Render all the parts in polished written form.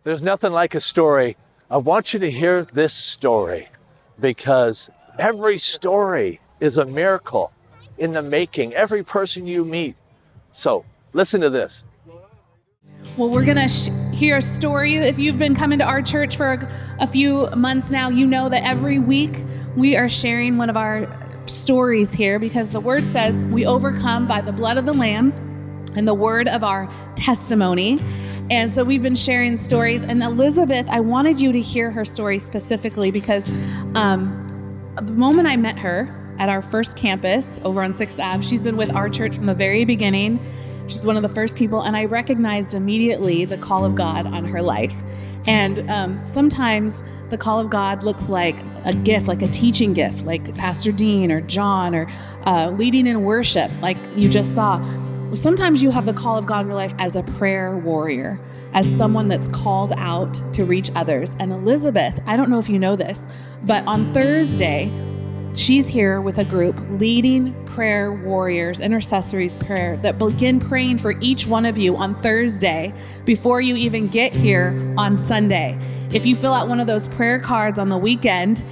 There's nothing like a story. I want you to hear this story because every story is a miracle in the making. Every person you meet. So listen to this. Well, we're going to hear a story. If you've been coming to our church for a few months now, you know that every week we are sharing one of our stories here because the word says we overcome by the blood of the Lamb and the word of our testimony. And so we've been sharing stories. And Elizabeth, I wanted you to hear her story specifically because the moment I met her at our first campus over on 6th Ave, she's been with our church from the very beginning. She's one of the first people, and I recognized immediately the call of God on her life. And sometimes the call of God looks like a gift, like a teaching gift, like Pastor Dean or John, or leading in worship, like you just saw. Sometimes you have the call of God in your life as a prayer warrior, as someone that's called out to reach others. And Elizabeth, I don't know if you know this, but on Thursday, she's here with a group leading prayer warriors, intercessory prayer, that begin praying for each one of you on Thursday before you even get here on Sunday. If you fill out one of those prayer cards on the weekend,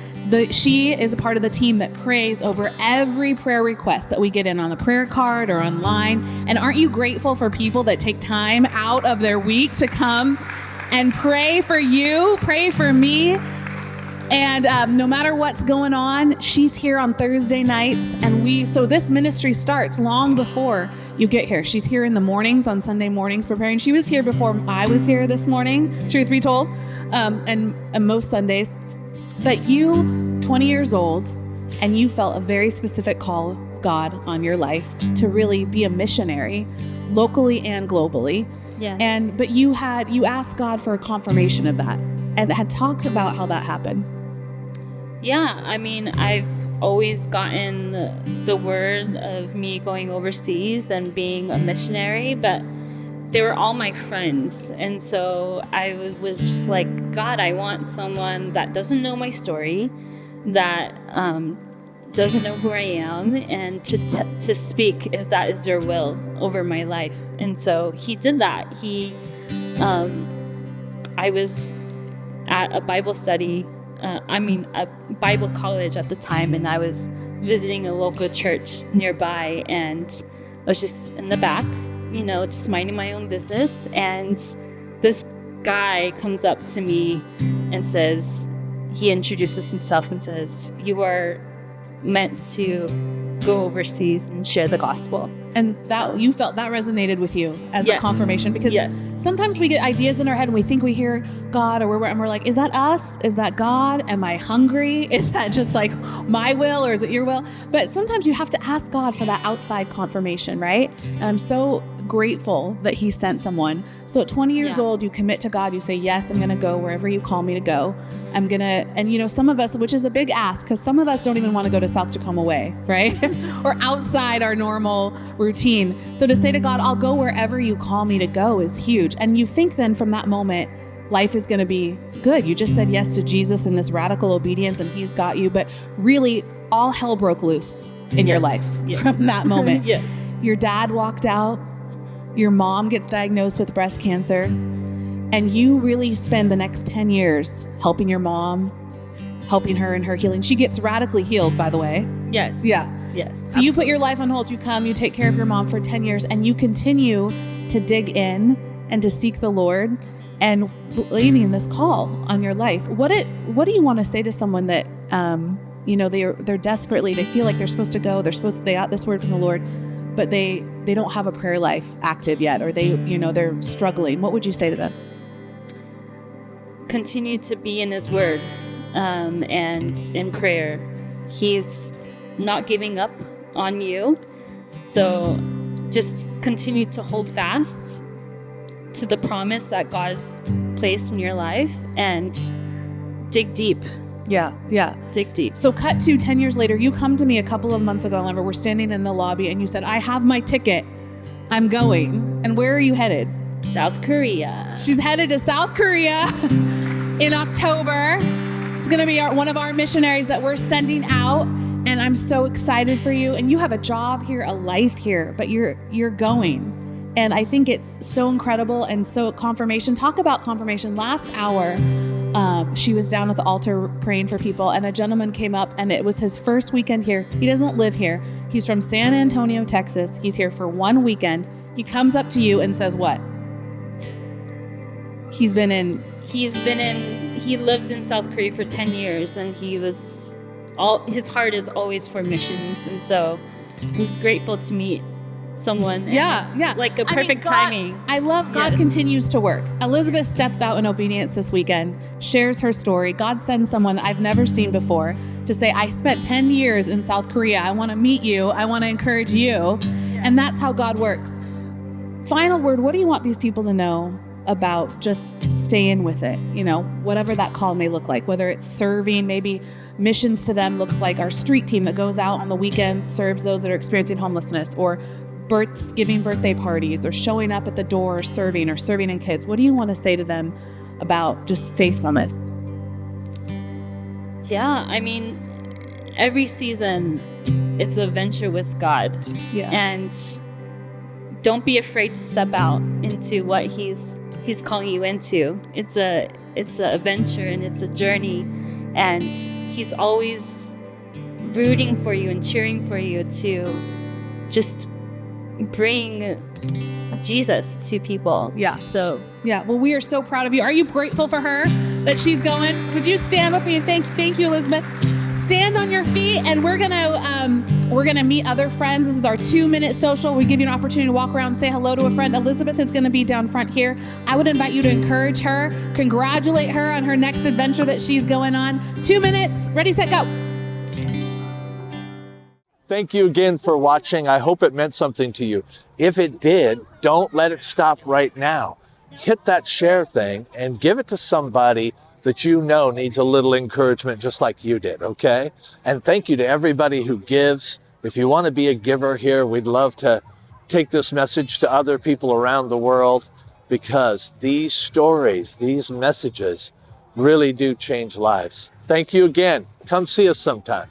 she is a part of the team that prays over every prayer request that we get in on the prayer card or online. And aren't you grateful for people that take time out of their week to come and pray for you, pray for me? And no matter what's going on, she's here on Thursday nights. And so this ministry starts long before you get here. She's here in the mornings, on Sunday mornings preparing. She was here before I was here this morning, truth be told, and most Sundays. But you, 20 years old, and you felt a very specific call of God on your life to really be a missionary, locally and globally. Yeah. But you asked God for a confirmation of that and had talked about how that happened. Yeah, I mean, I've always gotten the word of me going overseas and being a missionary, but they were all my friends. And so I was just like, God, I want someone that doesn't know my story, that doesn't know who I am, and to speak, if that is your will, over my life. And so he did that. I was at a Bible study, a Bible college at the time, and I was visiting a local church nearby, and I was just in the back, just minding my own business. And this guy comes up to me and says, he introduces himself and says, "You are meant to go overseas and share the gospel." And you felt that resonated with you as a confirmation, because sometimes we get ideas in our head and we think we hear God, and we're like, is that us? Is that God? Am I hungry? Is that just like my will, or is it your will? But sometimes you have to ask God for that outside confirmation, right? And I'm so grateful that he sent someone. So at 20 years old, you commit to God. You say, yes, I'm going to go wherever you call me to go. I'm going to, and some of us, which is a big ask, because some of us don't even want to go to South Tacoma Way, right? Or outside our normal routine. So to say to God, I'll go wherever you call me to go, is huge. And you think then from that moment, life is going to be good. You just said yes to Jesus in this radical obedience, and he's got you. But really, all hell broke loose in your life from that moment. Yes. Your dad walked out. Your mom gets diagnosed with breast cancer. And you really spend the next 10 years helping your mom, helping her in her healing. She gets radically healed, by the way. Yes. Yeah. Yes. So absolutely. you put your life on hold, you come, you take care of your mom for 10 years, and you continue to dig in and to seek the Lord and believing this call on your life. What do you want to say to someone that, they're desperately, they feel like they're supposed to go, they got this word from the Lord, but they don't have a prayer life active yet, or they're struggling? What would you say to them? Continue to be in his word, and in prayer. He's not giving up on you. So just continue to hold fast to the promise that God's placed in your life, and dig deep. Yeah. Dig deep. So cut to 10 years later, you come to me a couple of months ago, I remember we're standing in the lobby, and you said, I have my ticket. I'm going. And where are you headed? South Korea. She's headed to South Korea in October. She's going to be one of our missionaries that we're sending out. And I'm so excited for you. And you have a job here, a life here, but you're going. And I think it's so incredible. And so confirmation, talk about confirmation. Last hour, she was down at the altar praying for people, and a gentleman came up, and it was his first weekend here. He doesn't live here. He's from San Antonio, Texas. He's here for one weekend. He comes up to you and says what? He lived in South Korea for 10 years, and his heart is always for missions. And so he's grateful to meet someone. Yeah. Like a perfect timing. I love God continues to work. Elizabeth steps out in obedience this weekend, shares her story. God sends someone I've never seen before to say, I spent 10 years in South Korea. I want to meet you. I want to encourage you. And that's how God works. Final word, what do you want these people to know about just staying with it? You know, whatever that call may look like, whether it's serving, maybe missions to them looks like our street team that goes out on the weekends, serves those that are experiencing homelessness, or giving birthday parties, or showing up at the door, or serving in kids. What do you want to say to them about just faithfulness? Yeah, I mean, every season it's a venture with God. Yeah. And don't be afraid to step out into what he's calling you into. It's a adventure, and it's a journey, and he's always rooting for you and cheering for you to just bring Jesus to people. Yeah. So well, we are so proud of you. Are you grateful for her that she's going? Would you stand with me and thank you, Elizabeth? Stand on your feet, and we're gonna meet other friends. This is our 2-minute social. We give you an opportunity to walk around and say hello to a friend. Elizabeth is gonna be down front here. I would invite you to encourage her, congratulate her on her next adventure that she's going on. 2 minutes, ready, set, go. Thank you again for watching. I hope it meant something to you. If it did, don't let it stop right now. Hit that share thing and give it to somebody that you know needs a little encouragement just like you did, okay? And thank you to everybody who gives. If you want to be a giver here, we'd love to take this message to other people around the world, because these stories, these messages really do change lives. Thank you again. Come see us sometime.